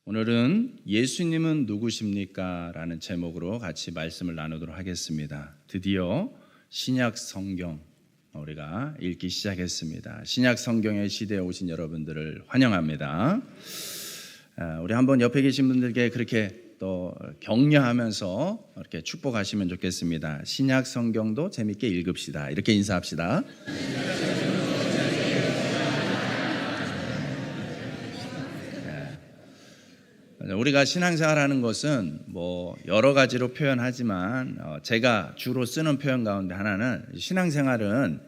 오늘은 예수님은 누구십니까? 라는 제목으로 같이 말씀을 나누도록 하겠습니다. 드디어 신약 성경 우리가 읽기 시작했습니다. 신약 성경의 시대에 오신 여러분들을 환영합니다. 우리 한번 옆에 계신 분들께 그렇게 또 격려하면서 이렇게 축복하시면 좋겠습니다. 신약 성경도 재밌게 읽읍시다. 이렇게 인사합시다. 우리가 신앙생활하는 것은 여러 가지로 표현하지만 제가 주로 쓰는 표현 가운데 하나는 신앙생활은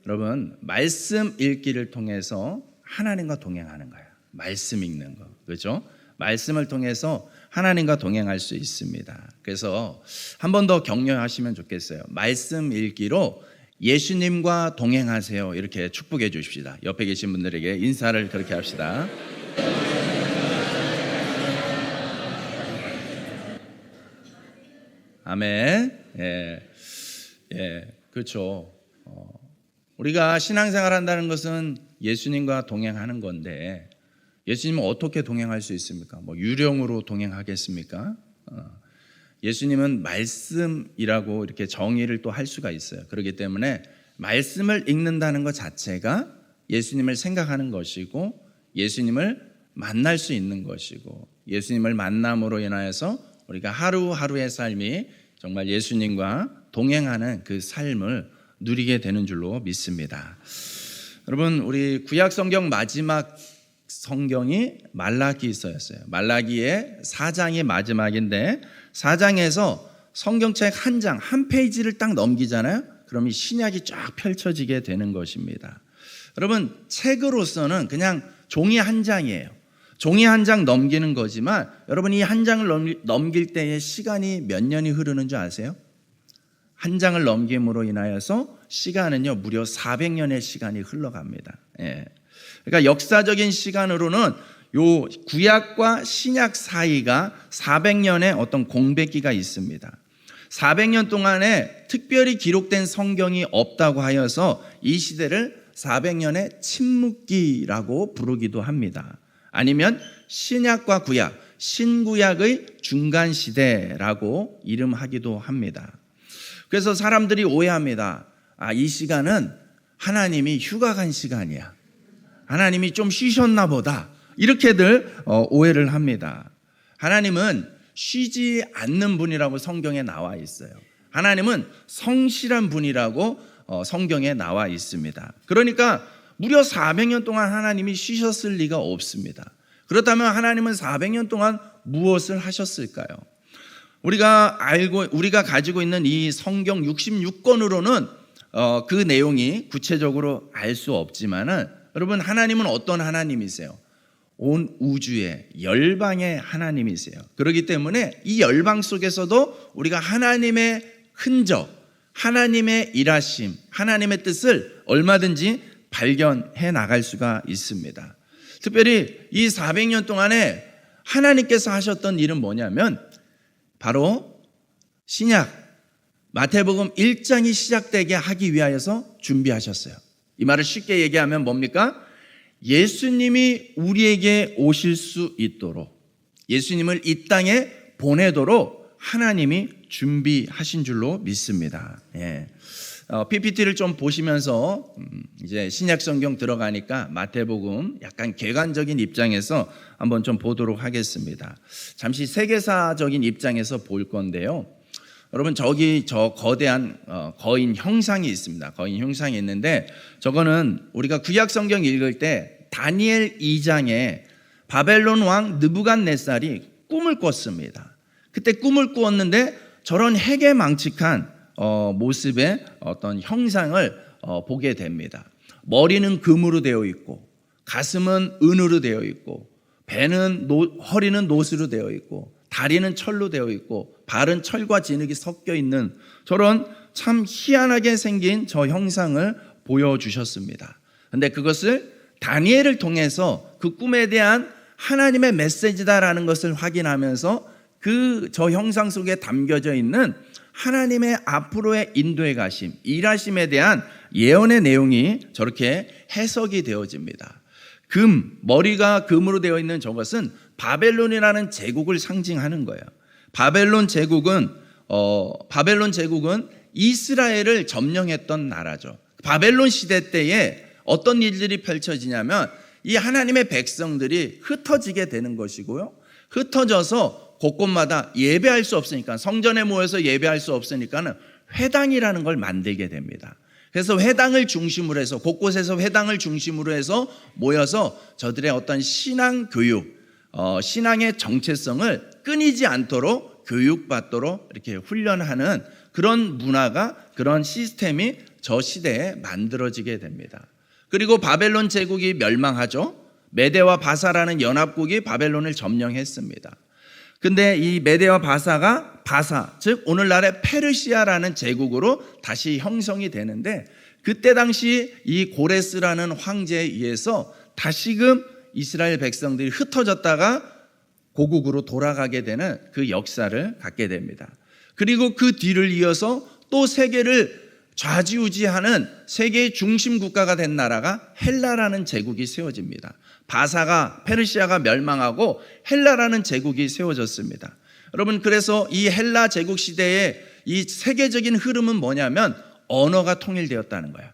여러분 말씀 읽기를 통해서 하나님과 동행하는 거예요. 말씀 읽는 거, 그렇죠? 말씀을 통해서 하나님과 동행할 수 있습니다. 그래서 한 번 더 격려하시면 좋겠어요. 말씀 읽기로 예수님과 동행하세요. 이렇게 축복해 주십시다. 옆에 계신 분들에게 인사를 그렇게 합시다. 아멘. 그렇죠. 우리가 신앙생활 한다는 것은 예수님과 동행하는 건데, 예수님은 어떻게 동행할 수 있습니까? 유령으로 동행하겠습니까? 예수님은 말씀이라고 이렇게 정의를 또 할 수가 있어요. 그렇기 때문에 말씀을 읽는다는 것 자체가 예수님을 생각하는 것이고, 예수님을 만날 수 있는 것이고, 예수님을 만남으로 인하여서 우리가 하루하루의 삶이 정말 예수님과 동행하는 그 삶을 누리게 되는 줄로 믿습니다. 여러분, 우리 구약 성경 마지막 성경이 말라기서였어요. 말라기의 4장이 마지막인데 4장에서 성경책 한 장, 한 페이지를 딱 넘기잖아요. 그럼 이 신약이 쫙 펼쳐지게 되는 것입니다. 여러분, 책으로서는 그냥 종이 한 장이에요. 종이 한 장 넘기는 거지만 여러분 이 한 장을 넘길 때의 시간이 몇 년이 흐르는 줄 아세요? 한 장을 넘김으로 인하여서 시간은요 무려 400년의 시간이 흘러갑니다. 그러니까 역사적인 시간으로는 요 구약과 신약 사이가 400년의 어떤 공백기가 있습니다. 400년 동안에 특별히 기록된 성경이 없다고 하여서 이 시대를 400년의 침묵기라고 부르기도 합니다. 아니면 신약과 구약, 신구약의 중간 시대라고 이름하기도 합니다. 그래서 사람들이 오해합니다. 이 시간은 하나님이 휴가 간 시간이야. 하나님이 좀 쉬셨나 보다. 이렇게들 오해를 합니다. 하나님은 쉬지 않는 분이라고 성경에 나와 있어요. 하나님은 성실한 분이라고 성경에 나와 있습니다. 그러니까 무려 400년 동안 하나님이 쉬셨을 리가 없습니다. 그렇다면 하나님은 400년 동안 무엇을 하셨을까요? 우리가 가지고 있는 이 성경 66권으로는 그 내용이 구체적으로 알 수 없지만은 여러분, 하나님은 어떤 하나님이세요? 온 우주의 열방의 하나님이세요. 그렇기 때문에 이 열방 속에서도 우리가 하나님의 흔적, 하나님의 일하심, 하나님의 뜻을 얼마든지 발견해 나갈 수가 있습니다. 특별히 이 400년 동안에 하나님께서 하셨던 일은 뭐냐면 바로 신약 마태복음 1장이 시작되게 하기 위하여서 준비하셨어요. 이 말을 쉽게 얘기하면 뭡니까? 예수님이 우리에게 오실 수 있도록, 예수님을 이 땅에 보내도록 하나님이 준비하신 줄로 믿습니다. PPT를 좀 보시면서 이제 신약 성경 들어가니까 마태복음 약간 객관적인 입장에서 한번 좀 보도록 하겠습니다. 잠시 세계사적인 입장에서 볼 건데요. 여러분, 저 거대한 거인 형상이 있습니다. 거인 형상이 있는데 저거는 우리가 구약 성경 읽을 때 다니엘 2장에 바벨론 왕 느부갓네살이 꿈을 꿨습니다. 그때 꿈을 꾸었는데 저런 해괴망측한 모습의 어떤 형상을 보게 됩니다. 머리는 금으로 되어 있고, 가슴은 은으로 되어 있고, 허리는 노스로 되어 있고, 다리는 철로 되어 있고, 발은 철과 진흙이 섞여 있는 저런 참 희한하게 생긴 저 형상을 보여주셨습니다. 그런데 그것을 다니엘을 통해서 그 꿈에 대한 하나님의 메시지다라는 것을 확인하면서 저 형상 속에 담겨져 있는 하나님의 앞으로의 인도에 가심, 일하심에 대한 예언의 내용이 저렇게 해석이 되어집니다. 머리가 금으로 되어 있는 저것은 바벨론이라는 제국을 상징하는 거예요. 바벨론 제국은 이스라엘을 점령했던 나라죠. 바벨론 시대 때에 어떤 일들이 펼쳐지냐면 이 하나님의 백성들이 흩어지게 되는 것이고요. 흩어져서 곳곳마다 예배할 수 없으니까, 성전에 모여서 예배할 수 없으니까는 회당이라는 걸 만들게 됩니다. 그래서 회당을 중심으로 해서, 곳곳에서 회당을 중심으로 해서 모여서 저들의 어떤 신앙 교육, 신앙의 정체성을 끊이지 않도록 교육받도록 이렇게 훈련하는 그런 문화가, 그런 시스템이 저 시대에 만들어지게 됩니다. 그리고 바벨론 제국이 멸망하죠. 메대와 바사라는 연합국이 바벨론을 점령했습니다. 근데 이 메대와 바사, 즉 오늘날의 페르시아라는 제국으로 다시 형성이 되는데, 그때 당시 이 고레스라는 황제에 의해서 다시금 이스라엘 백성들이 흩어졌다가 고국으로 돌아가게 되는 그 역사를 갖게 됩니다. 그리고 그 뒤를 이어서 또 세계를 좌지우지하는 세계의 중심 국가가 된 나라가 헬라라는 제국이 세워집니다. 페르시아가 멸망하고 헬라라는 제국이 세워졌습니다. 여러분, 그래서 이 헬라 제국 시대의 이 세계적인 흐름은 뭐냐면 언어가 통일되었다는 거예요.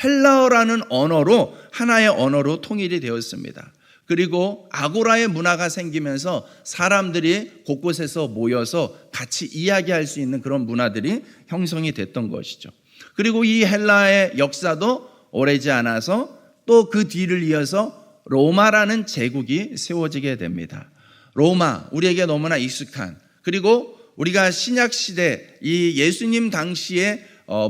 헬라어라는 언어로, 하나의 언어로 통일이 되었습니다. 그리고 아고라의 문화가 생기면서 사람들이 곳곳에서 모여서 같이 이야기할 수 있는 그런 문화들이 형성이 됐던 것이죠. 그리고 이 헬라의 역사도 오래지 않아서 또 그 뒤를 이어서 로마라는 제국이 세워지게 됩니다. 로마, 우리에게 너무나 익숙한, 그리고 우리가 신약시대 이 예수님 당시의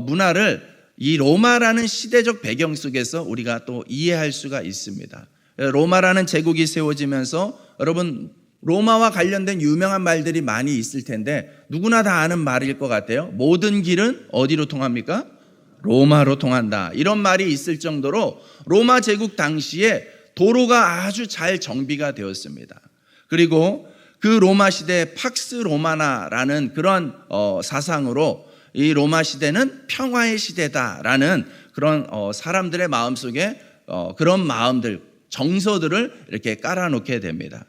문화를 이 로마라는 시대적 배경 속에서 우리가 또 이해할 수가 있습니다. 로마라는 제국이 세워지면서 여러분, 로마와 관련된 유명한 말들이 많이 있을 텐데 누구나 다 아는 말일 것 같아요. 모든 길은 어디로 통합니까? 로마로 통한다. 이런 말이 있을 정도로 로마 제국 당시에 도로가 아주 잘 정비가 되었습니다. 그리고 그 로마 시대의 팍스 로마나라는 그런 사상으로 이 로마 시대는 평화의 시대다라는 그런 사람들의 마음속에 그런 마음들, 정서들을 이렇게 깔아놓게 됩니다.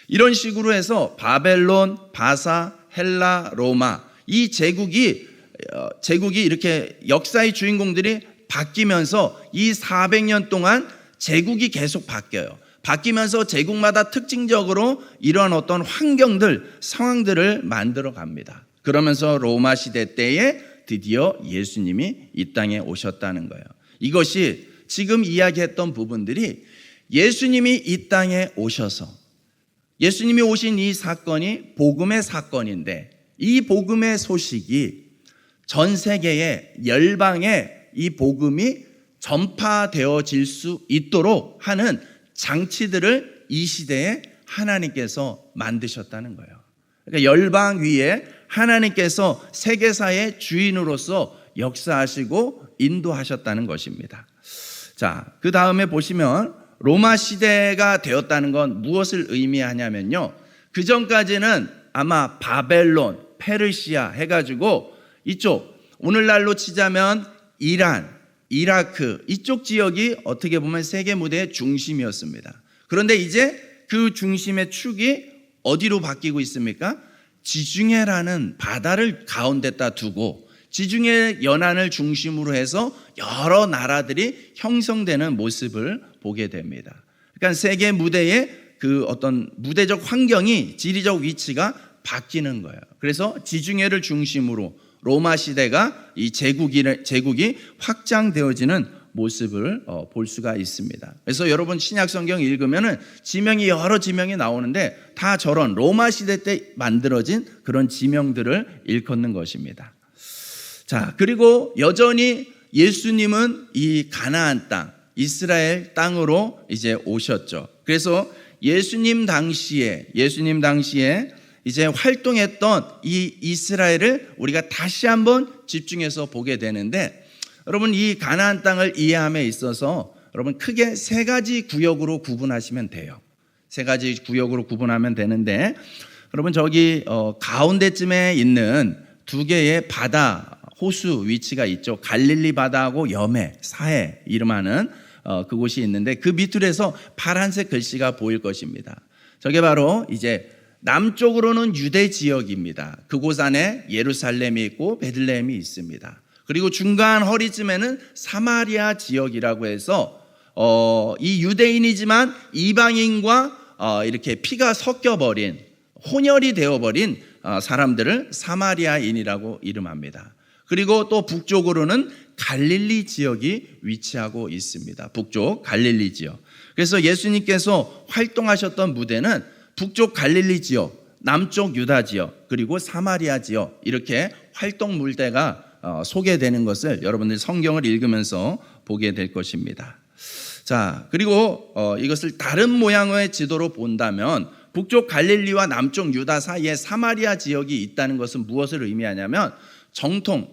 이런 식으로 해서 바벨론, 바사, 헬라, 로마, 이 제국이 이렇게 역사의 주인공들이 바뀌면서 이 400년 동안 제국이 계속 바뀌어요. 바뀌면서 제국마다 특징적으로 이러한 어떤 환경들, 상황들을 만들어 갑니다. 그러면서 로마 시대 때에 드디어 예수님이 이 땅에 오셨다는 거예요. 이것이 지금 이야기했던 부분들이 예수님이 이 땅에 오셔서, 예수님이 오신 이 사건이 복음의 사건인데, 이 복음의 소식이 전 세계의 열방에 이 복음이 전파되어질 수 있도록 하는 장치들을 이 시대에 하나님께서 만드셨다는 거예요. 그러니까 열방 위에 하나님께서 세계사의 주인으로서 역사하시고 인도하셨다는 것입니다. 자, 그 다음에 보시면 로마 시대가 되었다는 건 무엇을 의미하냐면요, 그 전까지는 아마 바벨론, 페르시아 해가지고 이쪽 오늘날로 치자면 이란, 이라크 이쪽 지역이 어떻게 보면 세계 무대의 중심이었습니다. 그런데 이제 그 중심의 축이 어디로 바뀌고 있습니까? 지중해라는 바다를 가운데다 두고 지중해 연안을 중심으로 해서 여러 나라들이 형성되는 모습을 보게 됩니다. 그러니까 세계 무대의 그 어떤 무대적 환경이, 지리적 위치가 바뀌는 거예요. 그래서 지중해를 중심으로 로마 시대가 이 제국이 확장되어지는 모습을 볼 수가 있습니다. 그래서 여러분 신약 성경 읽으면은 여러 지명이 나오는데 다 저런 로마 시대 때 만들어진 그런 지명들을 일컫는 것입니다. 자, 그리고 여전히 예수님은 이 가나안 땅, 이스라엘 땅으로 이제 오셨죠. 그래서 예수님 당시에 이제 활동했던 이 이스라엘을 우리가 다시 한번 집중해서 보게 되는데, 여러분 이 가나안 땅을 이해함에 있어서 여러분 크게 세 가지 구역으로 구분하시면 돼요. 세 가지 구역으로 구분하면 되는데, 여러분 저기 가운데쯤에 있는 두 개의 바다, 호수 위치가 있죠. 갈릴리 바다하고 여매, 사해 이름하는 그곳이 있는데 그 밑줄에서 파란색 글씨가 보일 것입니다. 저게 바로 이제 남쪽으로는 유대 지역입니다. 그곳 안에 예루살렘이 있고 베들레헴이 있습니다. 그리고 중간 허리쯤에는 사마리아 지역이라고 해서 이 유대인이지만 이방인과 이렇게 피가 섞여버린 혼혈이 되어버린 사람들을 사마리아인이라고 이름합니다. 그리고 또 북쪽으로는 갈릴리 지역이 위치하고 있습니다. 북쪽 갈릴리 지역. 그래서 예수님께서 활동하셨던 무대는 북쪽 갈릴리 지역, 남쪽 유다 지역, 그리고 사마리아 지역 이렇게 활동 무대가 소개되는 것을 여러분들이 성경을 읽으면서 보게 될 것입니다. 자, 그리고 이것을 다른 모양의 지도로 본다면 북쪽 갈릴리와 남쪽 유다 사이에 사마리아 지역이 있다는 것은 무엇을 의미하냐면 정통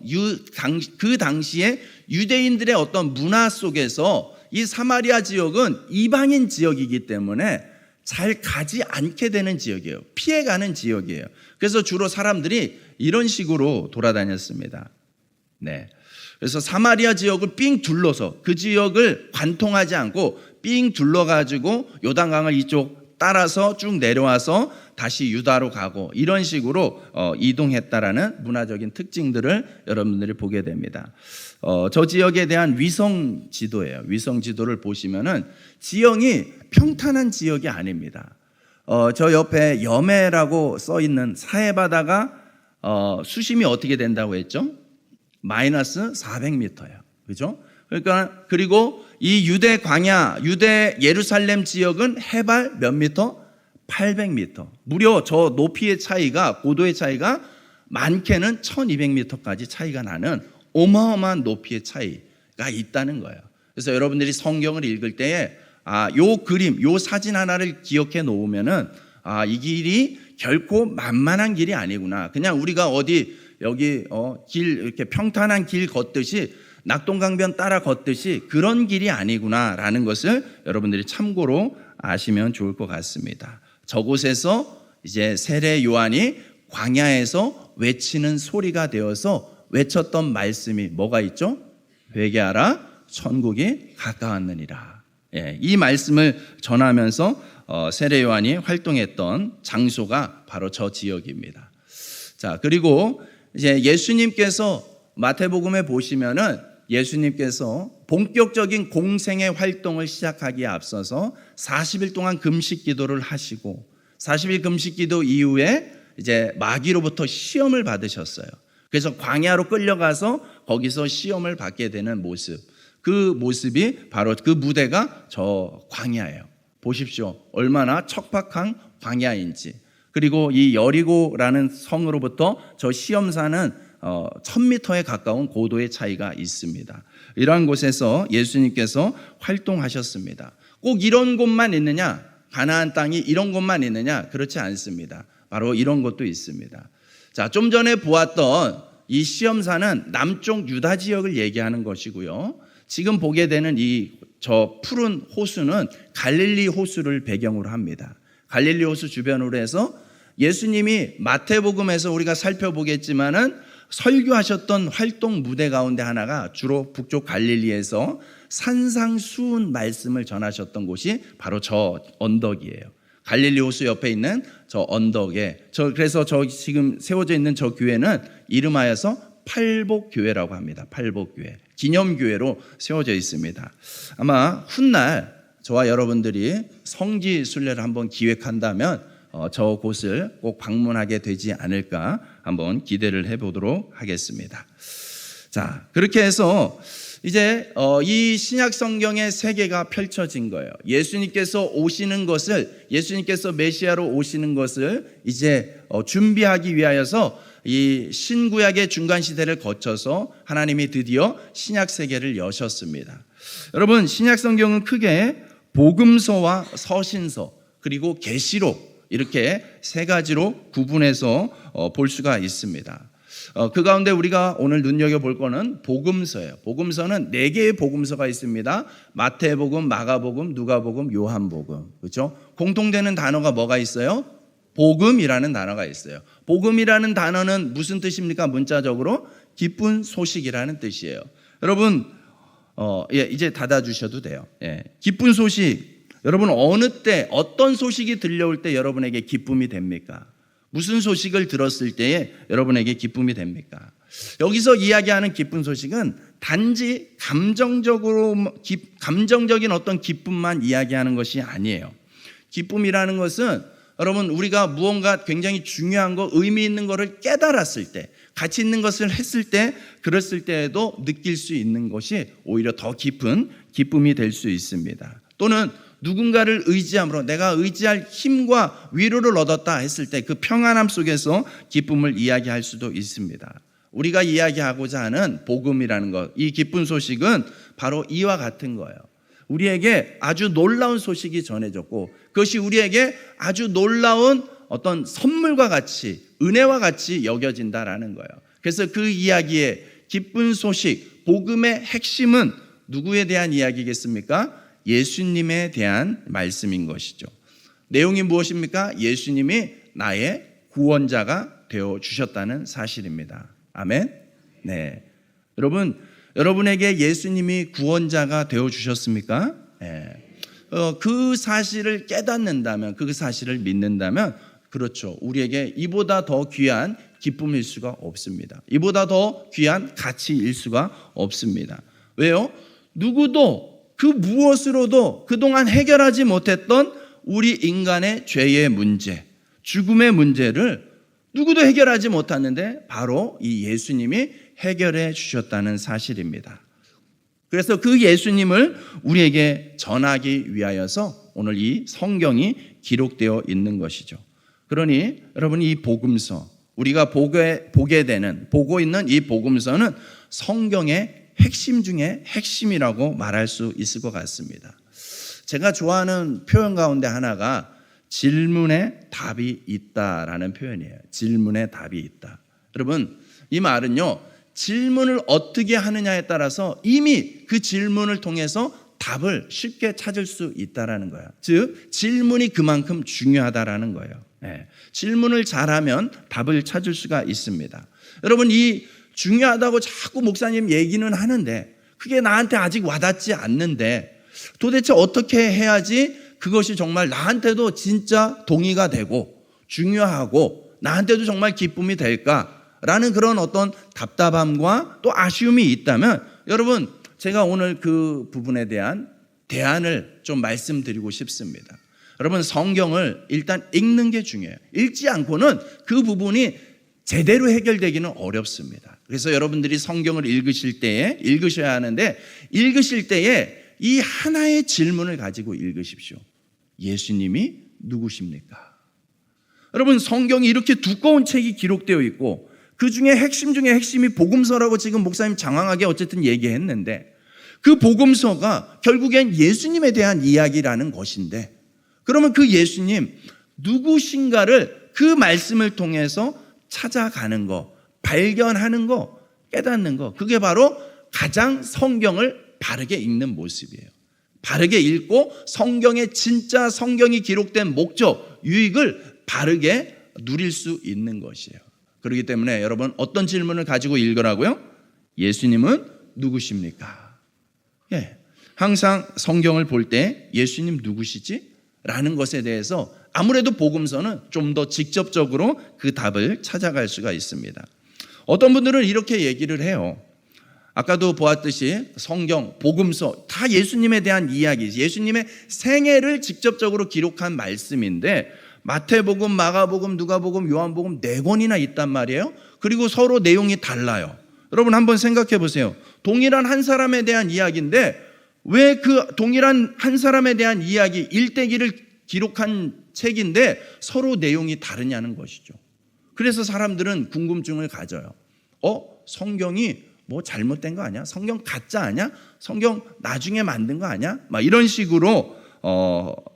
그 당시에 유대인들의 어떤 문화 속에서 이 사마리아 지역은 이방인 지역이기 때문에 잘 가지 않게 되는 지역이에요. 피해가는 지역이에요. 그래서 주로 사람들이 이런 식으로 돌아다녔습니다. 네. 그래서 사마리아 지역을 삥 둘러서 그 지역을 관통하지 않고 삥 둘러가지고 요단강을 이쪽 따라서 쭉 내려와서 다시 유다로 가고 이런 식으로 이동했다라는 문화적인 특징들을 여러분들이 보게 됩니다. 저 지역에 대한 위성 지도예요. 위성 지도를 보시면은 지형이 평탄한 지역이 아닙니다. 저 옆에 염해라고 써 있는 사해 바다가 수심이 어떻게 된다고 했죠? 마이너스 400m예요. 그죠? 그러니까 그리고 이 유대 광야, 유대 예루살렘 지역은 해발 몇 미터? 800m. 무려 저 높이의 차이가, 고도의 차이가 많게는 1200m까지 차이가 나는 어마어마한 높이의 차이가 있다는 거예요. 그래서 여러분들이 성경을 읽을 때에 요 그림, 요 사진 하나를 기억해 놓으면은 이 길이 결코 만만한 길이 아니구나. 그냥 우리가 어디 여기 길 이렇게 평탄한 길 걷듯이 낙동강변 따라 걷듯이 그런 길이 아니구나라는 것을 여러분들이 참고로 아시면 좋을 것 같습니다. 저곳에서 이제 세례 요한이 광야에서 외치는 소리가 되어서 외쳤던 말씀이 뭐가 있죠? 회개하라, 천국이 가까웠느니라. 이 말씀을 전하면서 세례 요한이 활동했던 장소가 바로 저 지역입니다. 자, 그리고 이제 예수님께서 마태복음에 보시면은 예수님께서 본격적인 공생의 활동을 시작하기에 앞서서 40일 동안 금식 기도를 하시고 40일 금식 기도 이후에 이제 마귀로부터 시험을 받으셨어요. 그래서 광야로 끌려가서 거기서 시험을 받게 되는 모습. 그 모습이 바로 그 무대가 저 광야예요. 보십시오. 얼마나 척박한 광야인지. 그리고 이 여리고라는 성으로부터 저 시험사는 1000m에 가까운 고도의 차이가 있습니다. 이러한 곳에서 예수님께서 활동하셨습니다. 꼭 이런 곳만 있느냐? 가나안 땅이 이런 곳만 있느냐? 그렇지 않습니다. 바로 이런 곳도 있습니다. 자, 좀 전에 보았던 이 시험사는 남쪽 유다 지역을 얘기하는 것이고요. 지금 보게 되는 저 푸른 호수는 갈릴리 호수를 배경으로 합니다. 갈릴리 호수 주변으로 해서 예수님이 마태복음에서 우리가 살펴보겠지만은 설교하셨던 활동 무대 가운데 하나가 주로 북쪽 갈릴리에서 산상수훈 말씀을 전하셨던 곳이 바로 저 언덕이에요. 갈릴리 호수 옆에 있는 저 언덕에 그래서 저 지금 세워져 있는 저 교회는 이름하여서 팔복교회라고 합니다. 팔복교회. 기념교회로 세워져 있습니다. 아마 훗날 저와 여러분들이 성지 순례를 한번 기획한다면 저 곳을 꼭 방문하게 되지 않을까 한번 기대를 해보도록 하겠습니다. 자, 그렇게 해서 이제 이 신약 성경의 세계가 펼쳐진 거예요. 예수님께서 메시아로 오시는 것을 이제 준비하기 위하여서 이 신구약의 중간 시대를 거쳐서 하나님이 드디어 신약 세계를 여셨습니다. 여러분, 신약 성경은 크게 복음서와 서신서 그리고 계시록 이렇게 세 가지로 구분해서 볼 수가 있습니다. 그 가운데 우리가 오늘 눈여겨볼 거는 복음서예요. 복음서는 4개의 복음서가 있습니다. 마태복음, 마가복음, 누가복음, 요한복음. 그렇죠? 공통되는 단어가 뭐가 있어요? 복음이라는 단어가 있어요. 복음이라는 단어는 무슨 뜻입니까? 문자적으로 기쁜 소식이라는 뜻이에요. 여러분, 이제 닫아주셔도 돼요. 기쁜 소식. 여러분 어느 때 어떤 소식이 들려올 때 여러분에게 기쁨이 됩니까? 무슨 소식을 들었을 때에 여러분에게 기쁨이 됩니까? 여기서 이야기하는 기쁜 소식은 단지 감정적인 어떤 기쁨만 이야기하는 것이 아니에요. 기쁨이라는 것은 여러분 우리가 무언가 굉장히 중요한 거, 의미 있는 것을 깨달았을 때, 가치 있는 것을 했을 때, 그랬을 때에도 느낄 수 있는 것이 오히려 더 깊은 기쁨이 될 수 있습니다. 또는 누군가를 의지함으로 내가 의지할 힘과 위로를 얻었다 했을 때 그 평안함 속에서 기쁨을 이야기할 수도 있습니다. 우리가 이야기하고자 하는 복음이라는 것, 이 기쁜 소식은 바로 이와 같은 거예요. 우리에게 아주 놀라운 소식이 전해졌고 그것이 우리에게 아주 놀라운 어떤 선물과 같이, 은혜와 같이 여겨진다라는 거예요. 그래서 그 이야기의 기쁜 소식, 복음의 핵심은 누구에 대한 이야기겠습니까? 예수님에 대한 말씀인 것이죠. 내용이 무엇입니까? 예수님이 나의 구원자가 되어 주셨다는 사실입니다. 아멘. 네. 여러분에게 예수님이 구원자가 되어 주셨습니까? 그 사실을 깨닫는다면, 그 사실을 믿는다면, 그렇죠. 우리에게 이보다 더 귀한 기쁨일 수가 없습니다. 이보다 더 귀한 가치일 수가 없습니다. 왜요? 누구도 그 무엇으로도 그동안 해결하지 못했던 우리 인간의 죄의 문제, 죽음의 문제를 누구도 해결하지 못하는데 바로 이 예수님이 해결해 주셨다는 사실입니다. 그래서 그 예수님을 우리에게 전하기 위하여서 오늘 이 성경이 기록되어 있는 것이죠. 그러니 여러분 이 복음서, 우리가 보고 있는 이 복음서는 성경의 핵심 중에 핵심이라고 말할 수 있을 것 같습니다. 제가 좋아하는 표현 가운데 하나가 질문에 답이 있다라는 표현이에요. 질문에 답이 있다. 여러분 이 말은요, 질문을 어떻게 하느냐에 따라서 이미 그 질문을 통해서 답을 쉽게 찾을 수 있다라는 거예요. 즉 질문이 그만큼 중요하다라는 거예요. 질문을 잘하면 답을 찾을 수가 있습니다. 여러분 이 중요하다고 자꾸 목사님 얘기는 하는데 그게 나한테 아직 와닿지 않는데 도대체 어떻게 해야지 그것이 정말 나한테도 진짜 동의가 되고 중요하고 나한테도 정말 기쁨이 될까라는 그런 어떤 답답함과 또 아쉬움이 있다면 여러분 제가 오늘 그 부분에 대한 대안을 좀 말씀드리고 싶습니다. 여러분 성경을 일단 읽는 게 중요해요. 읽지 않고는 그 부분이 제대로 해결되기는 어렵습니다. 그래서 여러분들이 성경을 읽으셔야 하는데 읽으실 때에 이 하나의 질문을 가지고 읽으십시오. 예수님이 누구십니까? 여러분 성경이 이렇게 두꺼운 책이 기록되어 있고 그 중에 핵심 중에 핵심이 복음서라고 지금 목사님 장황하게 어쨌든 얘기했는데 그 복음서가 결국엔 예수님에 대한 이야기라는 것인데 그러면 그 예수님 누구신가를 그 말씀을 통해서 찾아가는 거, 발견하는 거, 깨닫는 거, 그게 바로 가장 성경을 바르게 읽는 모습이에요. 바르게 읽고 성경의 진짜 성경이 기록된 목적, 유익을 바르게 누릴 수 있는 것이에요. 그렇기 때문에 여러분 어떤 질문을 가지고 읽으라고요? 예수님은 누구십니까? 항상 성경을 볼 때 예수님 누구시지? 라는 것에 대해서 아무래도 복음서는 좀 더 직접적으로 그 답을 찾아갈 수가 있습니다. 어떤 분들은 이렇게 얘기를 해요. 아까도 보았듯이 성경, 복음서 다 예수님에 대한 이야기, 예수님의 생애를 직접적으로 기록한 말씀인데 마태복음, 마가복음, 누가복음, 요한복음 4권이나 있단 말이에요. 그리고 서로 내용이 달라요. 여러분 한번 생각해 보세요. 동일한 한 사람에 대한 이야기인데 왜 그 동일한 한 사람에 대한 이야기, 일대기를 기록한 책인데 서로 내용이 다르냐는 것이죠. 그래서 사람들은 궁금증을 가져요. 성경이 뭐 잘못된 거 아니야? 성경 가짜 아니야? 성경 나중에 만든 거 아니야? 막 이런 식으로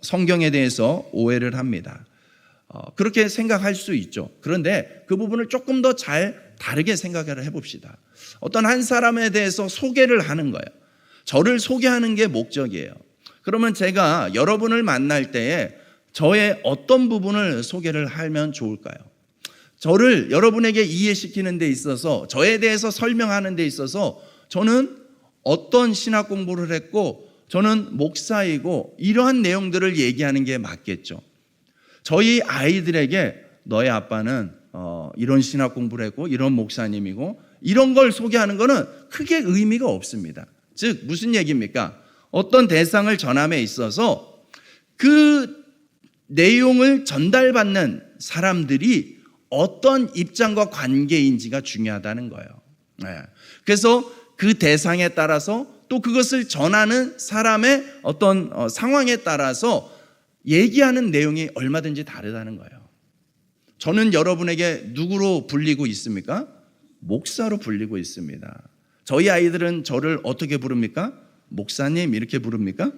성경에 대해서 오해를 합니다. 그렇게 생각할 수 있죠. 그런데 그 부분을 조금 더 잘 다르게 생각을 해봅시다. 어떤 한 사람에 대해서 소개를 하는 거예요. 저를 소개하는 게 목적이에요. 그러면 제가 여러분을 만날 때에 저의 어떤 부분을 소개를 하면 좋을까요? 저를 여러분에게 이해시키는 데 있어서 저에 대해서 설명하는 데 있어서 저는 어떤 신학 공부를 했고 저는 목사이고 이러한 내용들을 얘기하는 게 맞겠죠. 저희 아이들에게 너희 아빠는 이런 신학 공부를 했고 이런 목사님이고 이런 걸 소개하는 거는 크게 의미가 없습니다. 즉 무슨 얘기입니까? 어떤 대상을 전함에 있어서 그 내용을 전달받는 사람들이 어떤 입장과 관계인지가 중요하다는 거예요. 그래서 그 대상에 따라서 또 그것을 전하는 사람의 어떤 상황에 따라서 얘기하는 내용이 얼마든지 다르다는 거예요. 저는 여러분에게 누구로 불리고 있습니까? 목사로 불리고 있습니다. 저희 아이들은 저를 어떻게 부릅니까? 목사님 이렇게 부릅니까?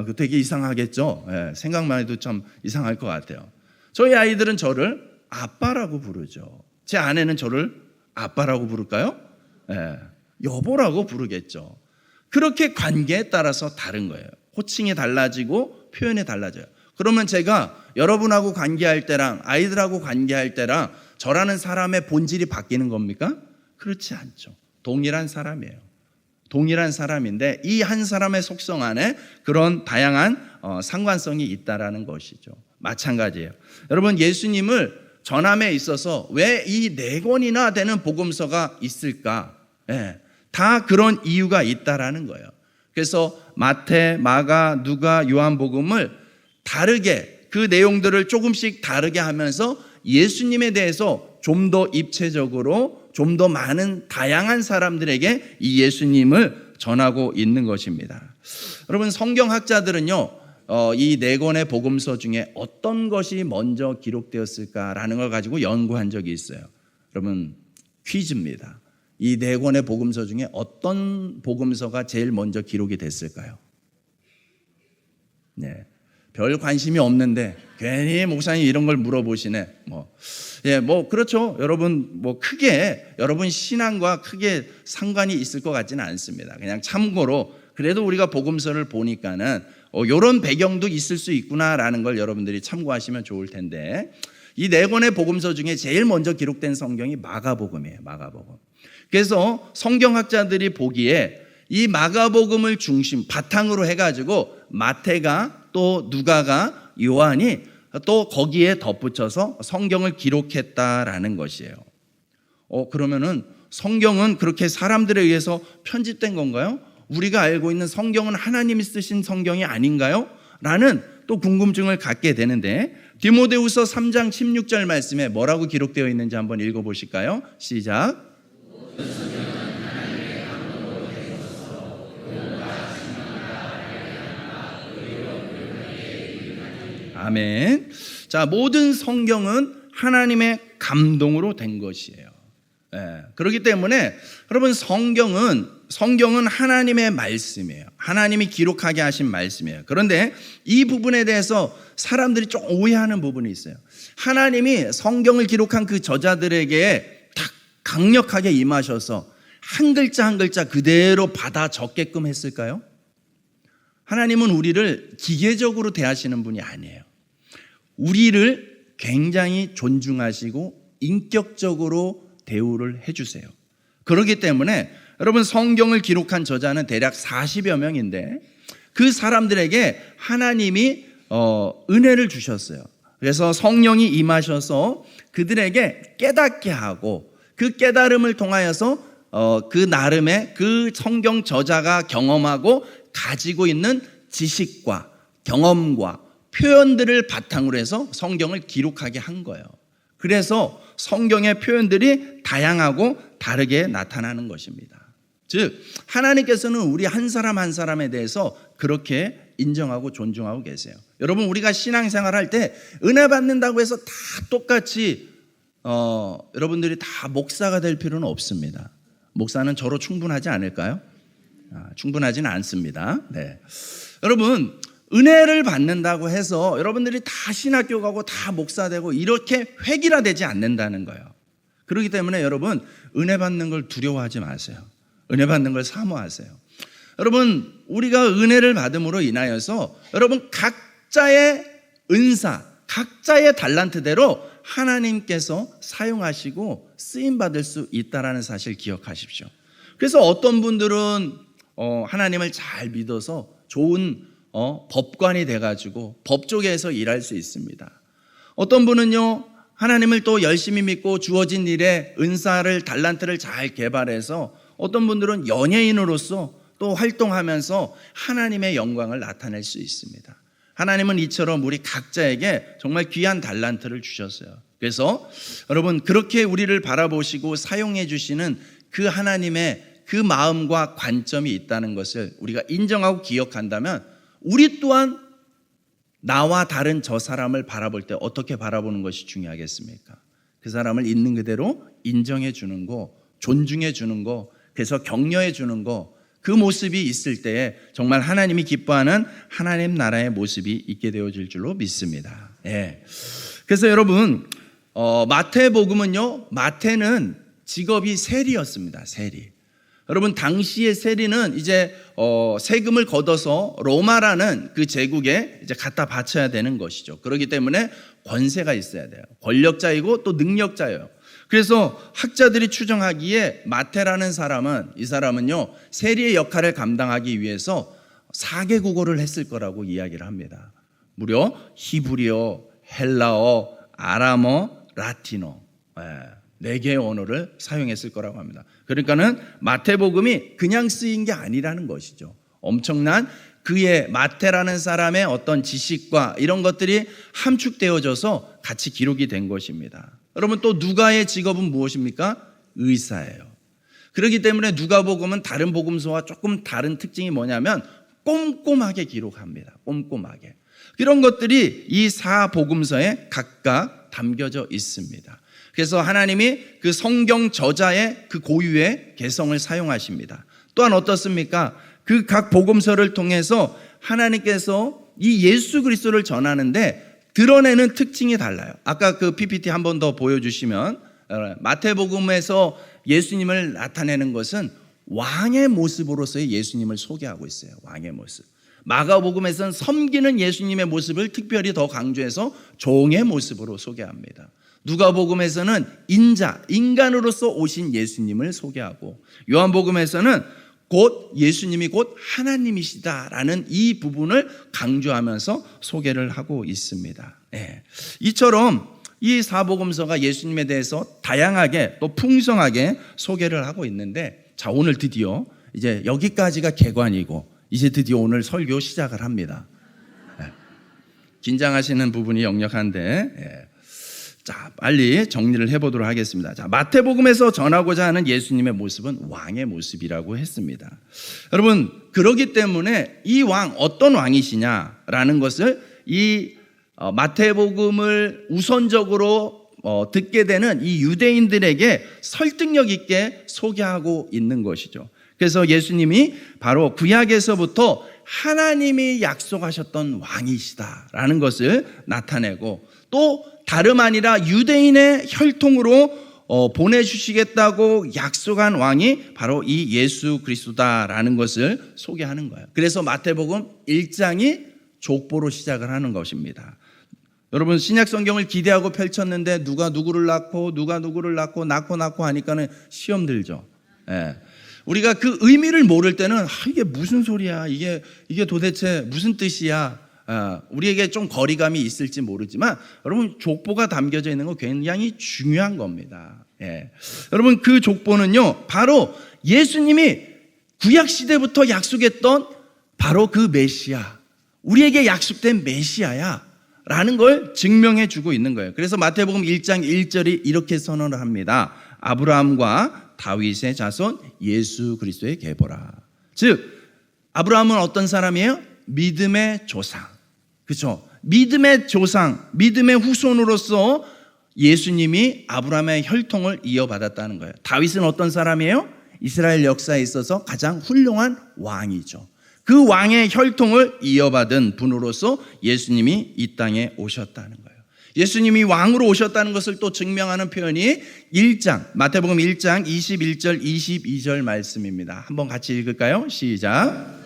그 되게 이상하겠죠? 생각만 해도 참 이상할 것 같아요. 저희 아이들은 저를 아빠라고 부르죠. 제 아내는 저를 아빠라고 부를까요? 여보라고 부르겠죠. 그렇게 관계에 따라서 다른 거예요. 호칭이 달라지고 표현이 달라져요. 그러면 제가 여러분하고 관계할 때랑 아이들하고 관계할 때랑 저라는 사람의 본질이 바뀌는 겁니까? 그렇지 않죠. 동일한 사람이에요. 동일한 사람인데 이 한 사람의 속성 안에 그런 다양한 상관성이 있다라는 것이죠. 마찬가지예요. 여러분 예수님을 전함에 있어서 왜 이 4권이나 되는 복음서가 있을까? 다 그런 이유가 있다라는 거예요. 그래서 마태, 마가, 누가, 요한복음을 다르게 그 내용들을 조금씩 다르게 하면서 예수님에 대해서 좀 더 입체적으로 좀 더 많은 다양한 사람들에게 이 예수님을 전하고 있는 것입니다. 여러분 성경학자들은요 이 4권의 복음서 중에 어떤 것이 먼저 기록되었을까라는 걸 가지고 연구한 적이 있어요. 여러분 퀴즈입니다. 이 4권의 복음서 중에 어떤 복음서가 제일 먼저 기록이 됐을까요? 별 관심이 없는데 괜히 목사님 이런 걸 물어보시네. 그렇죠. 여러분 크게 여러분 신앙과 크게 상관이 있을 것 같지는 않습니다. 그냥 참고로 그래도 우리가 복음서를 보니까는 이런 배경도 있을 수 있구나라는 걸 여러분들이 참고하시면 좋을 텐데 이 4권의 복음서 중에 제일 먼저 기록된 성경이 마가복음이에요. 마가복음. 그래서 성경학자들이 보기에 이 마가복음을 중심 바탕으로 해가지고 마태가 또 누가가 요한이 또 거기에 덧붙여서 성경을 기록했다라는 것이에요. 그러면은 성경은 그렇게 사람들에 의해서 편집된 건가요? 우리가 알고 있는 성경은 하나님이 쓰신 성경이 아닌가요? 라는 또 궁금증을 갖게 되는데 디모데후서 3장 16절 말씀에 뭐라고 기록되어 있는지 한번 읽어보실까요? 시작. 아멘. 자, 모든 성경은 하나님의 감동으로 된 것이에요. 그렇기 때문에 여러분 성경은 하나님의 말씀이에요. 하나님이 기록하게 하신 말씀이에요. 그런데 이 부분에 대해서 사람들이 좀 오해하는 부분이 있어요. 하나님이 성경을 기록한 그 저자들에게 딱 강력하게 임하셔서 한 글자 한 글자 그대로 받아 적게끔 했을까요? 하나님은 우리를 기계적으로 대하시는 분이 아니에요. 우리를 굉장히 존중하시고 인격적으로 대우를 해주세요. 그렇기 때문에 여러분 성경을 기록한 저자는 대략 40여 명인데 그 사람들에게 하나님이 은혜를 주셨어요. 그래서 성령이 임하셔서 그들에게 깨닫게 하고 그 깨달음을 통하여서 그 나름의 그 성경 저자가 경험하고 가지고 있는 지식과 경험과 표현들을 바탕으로 해서 성경을 기록하게 한 거예요. 그래서 성경의 표현들이 다양하고 다르게 나타나는 것입니다. 즉 하나님께서는 우리 한 사람 한 사람에 대해서 그렇게 인정하고 존중하고 계세요. 여러분 우리가 신앙생활 할 때 은혜 받는다고 해서 다 똑같이 여러분들이 다 목사가 될 필요는 없습니다. 목사는 저로 충분하지 않을까요? 충분하지는 않습니다. 여러분 은혜를 받는다고 해서 여러분들이 다 신학교 가고 다 목사 되고 이렇게 획일화되지 않는다는 거예요. 그렇기 때문에 여러분 은혜 받는 걸 두려워하지 마세요. 은혜 받는 걸 사모하세요. 여러분 우리가 은혜를 받음으로 인하여서 여러분 각자의 은사, 각자의 달란트대로 하나님께서 사용하시고 쓰임받을 수 있다는 사실 기억하십시오. 그래서 어떤 분들은 하나님을 잘 믿어서 좋은 법관이 돼가지고 법조계에서 일할 수 있습니다. 어떤 분은요, 하나님을 또 열심히 믿고 주어진 일에 은사를, 달란트를 잘 개발해서 어떤 분들은 연예인으로서 또 활동하면서 하나님의 영광을 나타낼 수 있습니다. 하나님은 이처럼 우리 각자에게 정말 귀한 달란트를 주셨어요. 그래서 여러분, 그렇게 우리를 바라보시고 사용해 주시는 그 하나님의 그 마음과 관점이 있다는 것을 우리가 인정하고 기억한다면 우리 또한 나와 다른 저 사람을 바라볼 때 어떻게 바라보는 것이 중요하겠습니까? 그 사람을 있는 그대로 인정해 주는 거, 존중해 주는 거, 그래서 격려해 주는 거, 그 모습이 있을 때에 정말 하나님이 기뻐하는 하나님 나라의 모습이 있게 되어질 줄로 믿습니다. 예. 그래서 여러분, 마태복음은요, 마태는 직업이 세리였습니다. 세리. 여러분, 당시의 세리는 이제 세금을 걷어서 로마라는 그 제국에 이제 갖다 바쳐야 되는 것이죠. 그렇기 때문에 권세가 있어야 돼요. 권력자이고 또 능력자예요. 그래서 학자들이 추정하기에 마태라는 사람은, 이 사람은요, 세리의 역할을 감당하기 위해서 4개국어를 했을 거라고 이야기를 합니다. 무려 히브리어, 헬라어, 아람어, 라틴어, 4개의 언어를 사용했을 거라고 합니다. 그러니까는 마태복음이 그냥 쓰인 게 아니라는 것이죠. 엄청난 그의 마태라는 사람의 어떤 지식과 이런 것들이 함축되어져서 같이 기록이 된 것입니다. 여러분, 또 누가의 직업은 무엇입니까? 의사예요. 그렇기 때문에 누가복음은 다른 복음서와 조금 다른 특징이 뭐냐면 꼼꼼하게 기록합니다. 꼼꼼하게. 이런 것들이 이 4복음서에 각각 담겨져 있습니다. 그래서 하나님이 그 성경 저자의 그 고유의 개성을 사용하십니다. 또한 어떻습니까? 그 각 복음서를 통해서 하나님께서 이 예수 그리스도를 전하는데 드러내는 특징이 달라요. 아까 그 PPT 한 번 더 보여주시면, 마태복음에서 예수님을 나타내는 것은 왕의 모습으로서의 예수님을 소개하고 있어요. 왕의 모습. 마가복음에서는 섬기는 예수님의 모습을 특별히 더 강조해서 종의 모습으로 소개합니다. 누가복음에서는 인간으로서 오신 예수님을 소개하고, 요한복음에서는 곧 예수님이 곧 하나님이시다라는 이 부분을 강조하면서 소개를 하고 있습니다. 네. 이처럼 이 4복음서가 예수님에 대해서 다양하게 또 풍성하게 소개를 하고 있는데, 자, 오늘 드디어 이제 여기까지가 개관이고 이제 드디어 오늘 설교 시작을 합니다. 네. 긴장하시는 부분이 역력한데, 네. 자, 빨리 정리를 해보도록 하겠습니다. 자, 마태복음에서 전하고자 하는 예수님의 모습은 왕의 모습이라고 했습니다. 여러분, 그러기 때문에 이 왕, 어떤 왕이시냐라는 것을 이 마태복음을 우선적으로 듣게 되는 이 유대인들에게 설득력 있게 소개하고 있는 것이죠. 그래서 예수님이 바로 구약에서부터 하나님이 약속하셨던 왕이시다라는 것을 나타내고, 또 다름 아니라 유대인의 혈통으로 보내주시겠다고 약속한 왕이 바로 이 예수 그리스도다라는 것을 소개하는 거예요. 그래서 마태복음 1장이 족보로 시작을 하는 것입니다. 여러분, 신약 성경을 기대하고 펼쳤는데 누가 누구를 낳고 낳고 하니까는 시험 들죠. 예. 우리가 그 의미를 모를 때는 이게 무슨 소리야, 이게 도대체 무슨 뜻이야, 우리에게 좀 거리감이 있을지 모르지만 여러분, 족보가 담겨져 있는 건 굉장히 중요한 겁니다. 예. 여러분, 그 족보는요, 바로 예수님이 구약시대부터 약속했던 바로 그 메시아, 우리에게 약속된 메시아야 라는 걸 증명해 주고 있는 거예요. 그래서 마태복음 1장 1절이 이렇게 선언을 합니다. 아브라함과 다윗의 자손 예수 그리스도의 계보라. 즉, 아브라함은 어떤 사람이에요? 믿음의 조상. 그렇죠? 믿음의 조상, 믿음의 후손으로서 예수님이 아브라함의 혈통을 이어받았다는 거예요. 다윗은 어떤 사람이에요? 이스라엘 역사에 있어서 가장 훌륭한 왕이죠. 그 왕의 혈통을 이어받은 분으로서 예수님이 이 땅에 오셨다는 거예요. 예수님이 왕으로 오셨다는 것을 또 증명하는 표현이 1장, 마태복음 1장 21절 22절 말씀입니다. 한번 같이 읽을까요? 시작.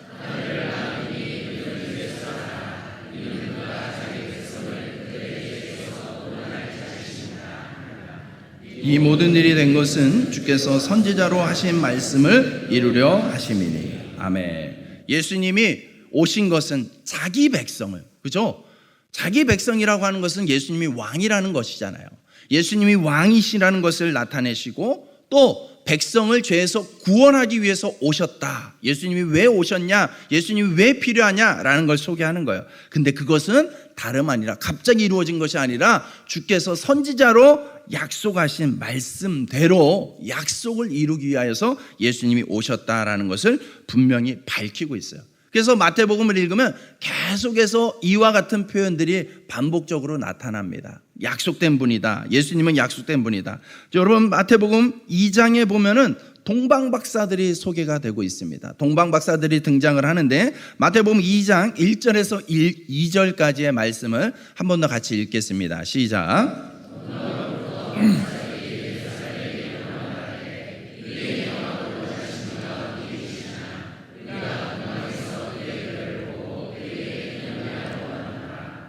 이 모든 일이 된 것은 주께서 선지자로 하신 말씀을 이루려 하심이니 아멘. 예수님이 오신 것은 자기 백성을, 그죠? 자기 백성이라고 하는 것은 예수님이 왕이라는 것이잖아요. 예수님이 왕이시라는 것을 나타내시고 또 백성을 죄에서 구원하기 위해서 오셨다. 예수님이 왜 오셨냐? 예수님이 왜 필요하냐라는 걸 소개하는 거예요. 근데 그것은 다름 아니라 갑자기 이루어진 것이 아니라 주께서 선지자로 약속하신 말씀대로 약속을 이루기 위하여서 예수님이 오셨다라는 것을 분명히 밝히고 있어요. 그래서 마태복음을 읽으면 계속해서 이와 같은 표현들이 반복적으로 나타납니다. 약속된 분이다. 예수님은 약속된 분이다. 여러분 마태복음 2장에 보면은 동방박사들이 소개가 되고 있습니다. 동방박사들이 등장을 하는데 마태복음 2장 1절에서 2절까지의 말씀을 한 번 더 같이 읽겠습니다. 시작.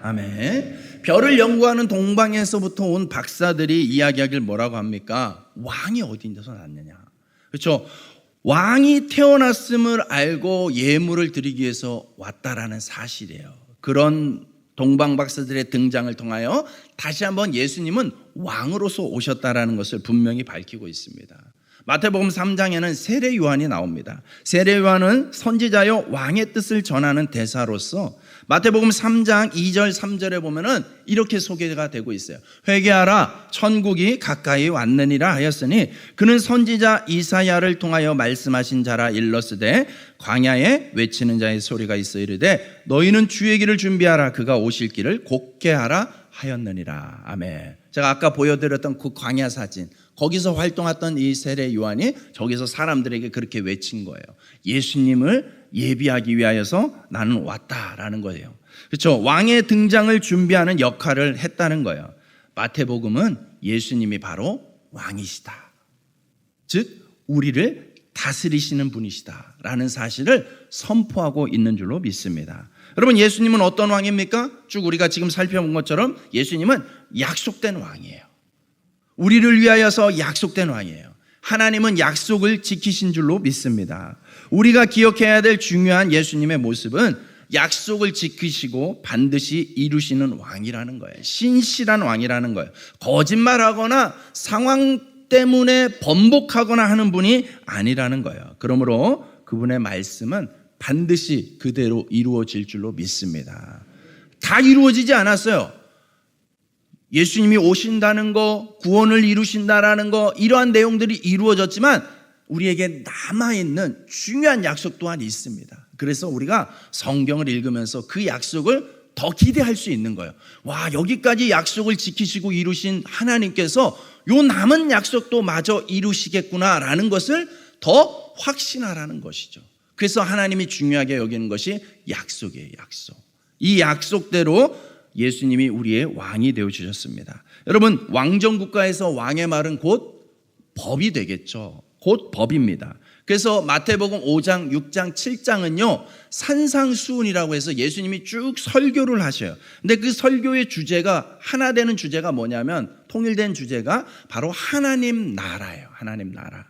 아멘. 별을 연구하는 동방에서부터 온 박사들이 이야기하길 뭐라고 합니까? 왕이 어디 있는 데서 났느냐. 그렇죠? 왕이 태어났음을 알고 예물을 드리기 위해서 왔다라는 사실이에요. 그런 동방 박사들의 등장을 통하여 다시 한번 예수님은 왕으로서 오셨다라는 것을 분명히 밝히고 있습니다. 마태복음 3장에는 세례 요한이 나옵니다. 세례 요한은 선지자여 왕의 뜻을 전하는 대사로서 마태복음 3장 2절 3절에 보면은 이렇게 소개가 되고 있어요. 회개하라 천국이 가까이 왔느니라 하였으니 그는 선지자 이사야를 통하여 말씀하신 자라 일렀으되 광야에 외치는 자의 소리가 있어 이르되 너희는 주의 길을 준비하라 그가 오실 길을 곧게 하라 하였느니라. 아멘. 제가 아까 보여드렸던 그 광야 사진, 거기서 활동했던 이 세례 요한이 저기서 사람들에게 그렇게 외친 거예요. 예수님을 예비하기 위하여서 나는 왔다라는 거예요. 그렇죠? 왕의 등장을 준비하는 역할을 했다는 거예요. 마태복음은 예수님이 바로 왕이시다. 즉 우리를 다스리시는 분이시다라는 사실을 선포하고 있는 줄로 믿습니다. 여러분 예수님은 어떤 왕입니까? 쭉 우리가 지금 살펴본 것처럼 예수님은 약속된 왕이에요. 우리를 위하여서 약속된 왕이에요. 하나님은 약속을 지키신 줄로 믿습니다. 우리가 기억해야 될 중요한 예수님의 모습은 약속을 지키시고 반드시 이루시는 왕이라는 거예요. 신실한 왕이라는 거예요. 거짓말하거나 상황 때문에 번복하거나 하는 분이 아니라는 거예요. 그러므로 그분의 말씀은 반드시 그대로 이루어질 줄로 믿습니다. 다 이루어지지 않았어요. 예수님이 오신다는 거, 구원을 이루신다라는 거, 이러한 내용들이 이루어졌지만 우리에게 남아있는 중요한 약속 또한 있습니다. 그래서 우리가 성경을 읽으면서 그 약속을 더 기대할 수 있는 거예요. 와, 여기까지 약속을 지키시고 이루신 하나님께서 요 남은 약속도 마저 이루시겠구나라는 것을 더 확신하라는 것이죠. 그래서 하나님이 중요하게 여기는 것이 약속이에요. 약속. 이 약속대로 예수님이 우리의 왕이 되어주셨습니다. 여러분 왕정국가에서 왕의 말은 곧 법이 되겠죠. 곧 법입니다. 그래서 마태복음 5장, 6장, 7장은요 산상수훈이라고 해서 예수님이 쭉 설교를 하셔요. 근데 그 설교의 주제가 하나 되는 주제가 뭐냐면 통일된 주제가 바로 하나님 나라예요. 하나님 나라.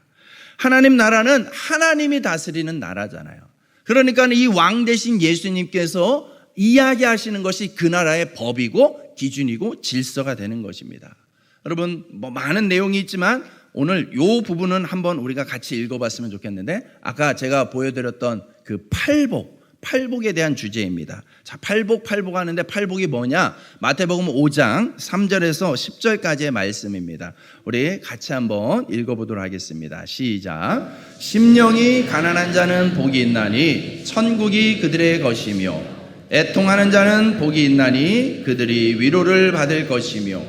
하나님 나라는 하나님이 다스리는 나라잖아요. 그러니까 이 왕 대신 예수님께서 이야기하시는 것이 그 나라의 법이고 기준이고 질서가 되는 것입니다. 여러분 많은 내용이 있지만 오늘 이 부분은 한번 우리가 같이 읽어봤으면 좋겠는데 아까 제가 보여드렸던 그 팔복에 대한 주제입니다. 자, 팔복 하는데 팔복이 뭐냐? 마태복음 5장 3절에서 10절까지의 말씀입니다. 우리 같이 한번 읽어보도록 하겠습니다. 시작. 심령이 가난한 자는 복이 있나니 천국이 그들의 것이며 애통하는 자는 복이 있나니 그들이 위로를 받을 것이며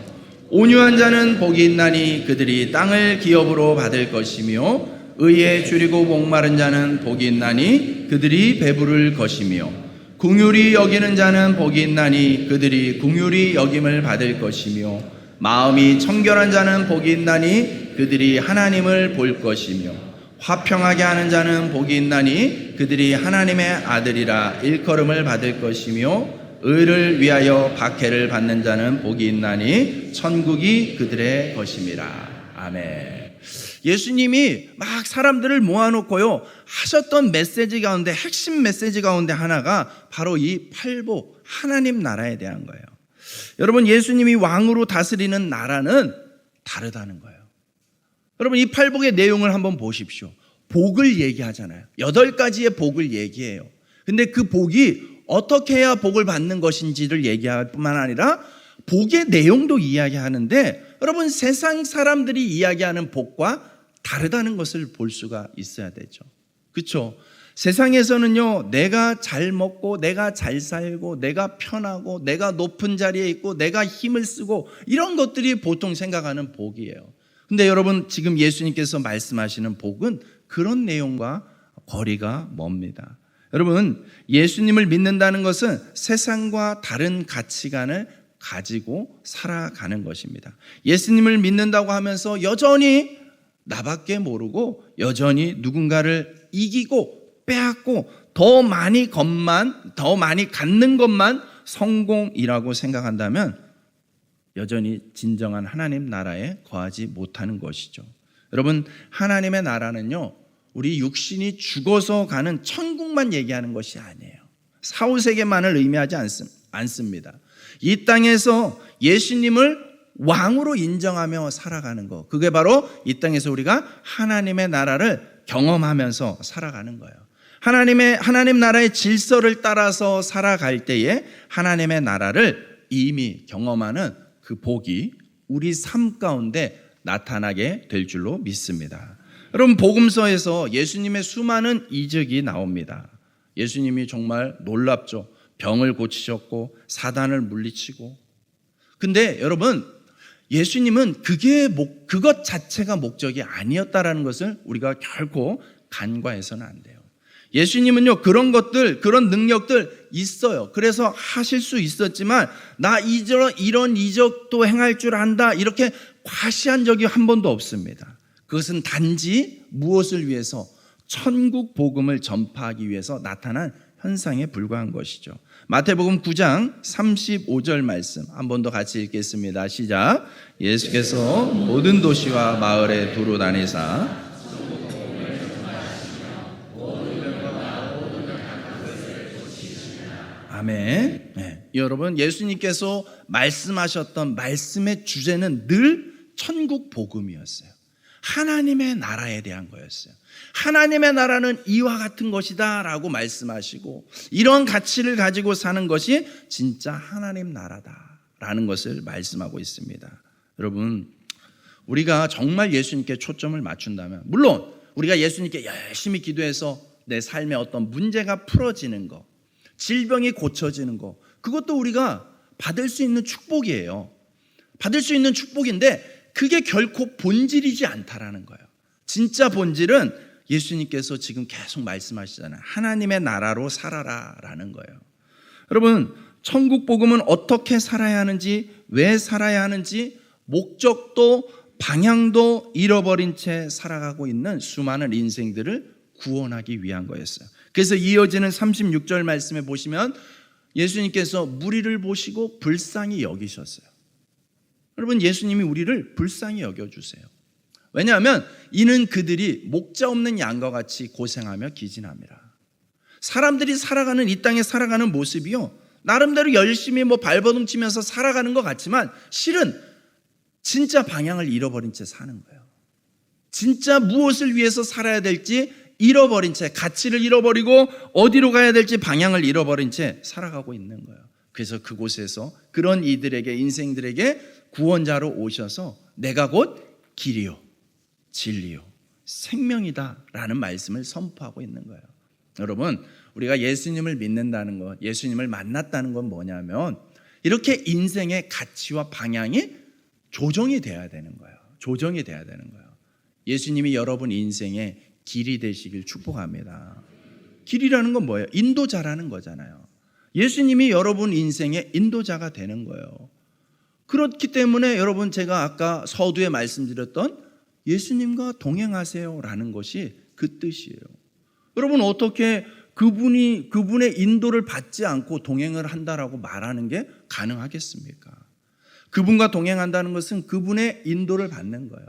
온유한 자는 복이 있나니 그들이 땅을 기업으로 받을 것이며 의에 줄이고 목마른 자는 복이 있나니 그들이 배부를 것이며 긍휼히 여기는 자는 복이 있나니 그들이 긍휼히 여김을 받을 것이며 마음이 청결한 자는 복이 있나니 그들이 하나님을 볼 것이며 화평하게 하는 자는 복이 있나니 그들이 하나님의 아들이라 일컬음을 받을 것이며 의를 위하여 박해를 받는 자는 복이 있나니 천국이 그들의 것임이라. 아멘. 예수님이 막 사람들을 모아놓고요 하셨던 메시지 가운데, 핵심 메시지 가운데 하나가 바로 이 팔복, 하나님 나라에 대한 거예요. 여러분, 예수님이 왕으로 다스리는 나라는 다르다는 거예요. 여러분, 이 팔복의 내용을 한번 보십시오. 복을 얘기하잖아요. 8가지의 복을 얘기해요. 근데 그 복이 어떻게 해야 복을 받는 것인지를 얘기할 뿐만 아니라 복의 내용도 이야기하는데, 여러분, 세상 사람들이 이야기하는 복과 다르다는 것을 볼 수가 있어야 되죠. 그렇죠? 세상에서는요, 내가 잘 먹고 내가 잘 살고 내가 편하고 내가 높은 자리에 있고 내가 힘을 쓰고 이런 것들이 보통 생각하는 복이에요. 근데 여러분, 지금 예수님께서 말씀하시는 복은 그런 내용과 거리가 멉니다. 여러분, 예수님을 믿는다는 것은 세상과 다른 가치관을 가지고 살아가는 것입니다. 예수님을 믿는다고 하면서 여전히 나밖에 모르고 여전히 누군가를 이기고 빼앗고 더 많이 갖는 것만 성공이라고 생각한다면 여전히 진정한 하나님 나라에 거하지 못하는 것이죠. 여러분, 하나님의 나라는요, 우리 육신이 죽어서 가는 천국만 얘기하는 것이 아니에요. 사후세계만을 의미하지 않습니다. 이 땅에서 예수님을 왕으로 인정하며 살아가는 것, 그게 바로 이 땅에서 우리가 하나님의 나라를 경험하면서 살아가는 거예요. 하나님 나라의 질서를 따라서 살아갈 때에 하나님의 나라를 이미 경험하는 그 복이 우리 삶 가운데 나타나게 될 줄로 믿습니다. 여러분, 복음서에서 예수님의 수많은 이적이 나옵니다. 예수님이 정말 놀랍죠. 병을 고치셨고 사단을 물리치고. 근데 여러분, 예수님은 그것 자체가 목적이 아니었다라는 것을 우리가 결코 간과해서는 안 돼요. 예수님은요, 그런 것들, 그런 능력들 있어요. 그래서 하실 수 있었지만 나 이런 이적도 행할 줄 안다, 이렇게 과시한 적이 한 번도 없습니다. 그것은 단지 무엇을 위해서? 천국 복음을 전파하기 위해서 나타난 현상에 불과한 것이죠. 마태복음 9장 35절 말씀 한 번 더 같이 읽겠습니다. 시작. 예수께서 모든 도시와 마을에 두루 다니사 아멘. 네. 여러분, 예수님께서 말씀하셨던 말씀의 주제는 늘 천국 복음이었어요. 하나님의 나라에 대한 거였어요. 하나님의 나라는 이와 같은 것이다 라고 말씀하시고, 이런 가치를 가지고 사는 것이 진짜 하나님 나라다 라는 것을 말씀하고 있습니다. 여러분, 우리가 정말 예수님께 초점을 맞춘다면, 물론 우리가 예수님께 열심히 기도해서 내 삶에 어떤 문제가 풀어지는 거, 질병이 고쳐지는 거, 그것도 우리가 받을 수 있는 축복이에요. 받을 수 있는 축복인데 그게 결코 본질이지 않다라는 거예요. 진짜 본질은 예수님께서 지금 계속 말씀하시잖아요. 하나님의 나라로 살아라라는 거예요. 여러분, 천국 복음은 어떻게 살아야 하는지, 왜 살아야 하는지, 목적도 방향도 잃어버린 채 살아가고 있는 수많은 인생들을 구원하기 위한 거였어요. 그래서 이어지는 36절 말씀에 보시면 예수님께서 무리를 보시고 불쌍히 여기셨어요. 여러분, 예수님이 우리를 불쌍히 여겨주세요. 왜냐하면 이는 그들이 목자 없는 양과 같이 고생하며 기진합니다. 사람들이 살아가는 이 땅에 살아가는 모습이요, 나름대로 열심히 발버둥 치면서 살아가는 것 같지만 실은 진짜 방향을 잃어버린 채 사는 거예요. 진짜 무엇을 위해서 살아야 될지 잃어버린 채, 가치를 잃어버리고 어디로 가야 될지 방향을 잃어버린 채 살아가고 있는 거예요. 그래서 그곳에서 그런 이들에게, 인생들에게 구원자로 오셔서 내가 곧 길이요 진리요 생명이다 라는 말씀을 선포하고 있는 거예요. 여러분, 우리가 예수님을 믿는다는 것, 예수님을 만났다는 건 뭐냐면 이렇게 인생의 가치와 방향이 조정이 돼야 되는 거예요. 조정이 돼야 되는 거예요. 예수님이 여러분 인생의 길이 되시길 축복합니다. 길이라는 건 뭐예요? 인도자라는 거잖아요. 예수님이 여러분 인생의 인도자가 되는 거예요. 그렇기 때문에 여러분, 제가 아까 서두에 말씀드렸던 예수님과 동행하세요라는 것이 그 뜻이에요. 여러분, 어떻게 그분의 인도를 받지 않고 동행을 한다라고 말하는 게 가능하겠습니까? 그분과 동행한다는 것은 그분의 인도를 받는 거예요.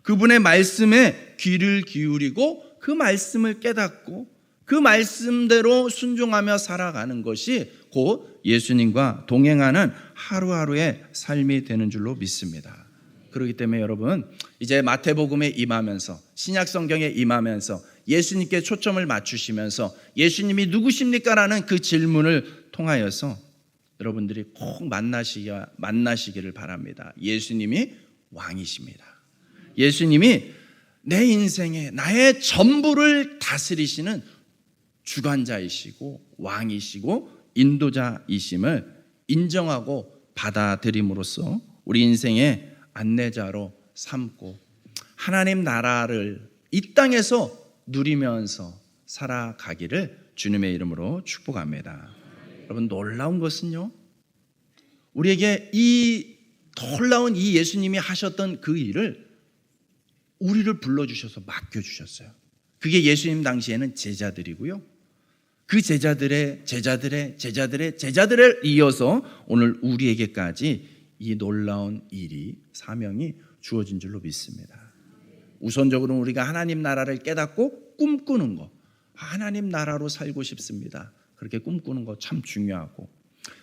그분의 말씀에 귀를 기울이고 그 말씀을 깨닫고 그 말씀대로 순종하며 살아가는 것이 곧 예수님과 동행하는 하루하루의 삶이 되는 줄로 믿습니다. 그렇기 때문에 여러분, 이제 마태복음에 임하면서 신약 성경에 임하면서 예수님께 초점을 맞추시면서 예수님이 누구십니까? 라는 그 질문을 통하여서 여러분들이 꼭 만나시기를 바랍니다. 예수님이 왕이십니다. 예수님이 내 인생에 나의 전부를 다스리시는 주관자이시고 왕이시고 인도자이심을 인정하고 받아들임으로써 우리 인생의 안내자로 삼고 하나님 나라를 이 땅에서 누리면서 살아가기를 주님의 이름으로 축복합니다. 여러분, 놀라운 것은요, 우리에게 이 놀라운 이 예수님이 하셨던 그 일을 우리를 불러주셔서 맡겨주셨어요. 그게 예수님 당시에는 제자들이고요, 그 제자들의 이어서 오늘 우리에게까지 이 놀라운 일이, 사명이 주어진 줄로 믿습니다. 우선적으로 우리가 하나님 나라를 깨닫고 꿈꾸는 것, 하나님 나라로 살고 싶습니다. 그렇게 꿈꾸는 것 참 중요하고,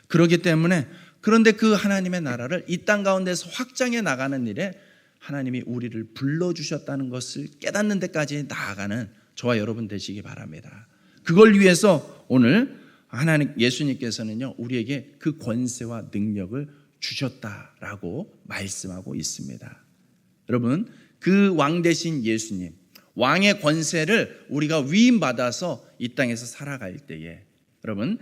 그렇기 때문에 그런데 그 하나님의 나라를 이 땅 가운데서 확장해 나가는 일에 하나님이 우리를 불러주셨다는 것을 깨닫는 데까지 나아가는 저와 여러분 되시기 바랍니다. 그걸 위해서 오늘 하나님 예수님께서는요, 우리에게 그 권세와 능력을 주셨다라고 말씀하고 있습니다. 여러분, 그 왕 대신 예수님, 왕의 권세를 우리가 위임받아서 이 땅에서 살아갈 때에 여러분,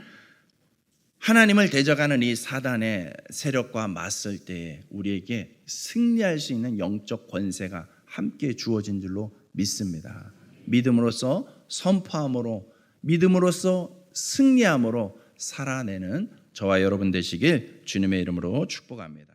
하나님을 대적하는 이 사단의 세력과 맞설 때에 우리에게 승리할 수 있는 영적 권세가 함께 주어진 줄로 믿습니다. 믿음으로써 선포함으로, 믿음으로써 승리함으로 살아내는 저와 여러분 되시길 주님의 이름으로 축복합니다.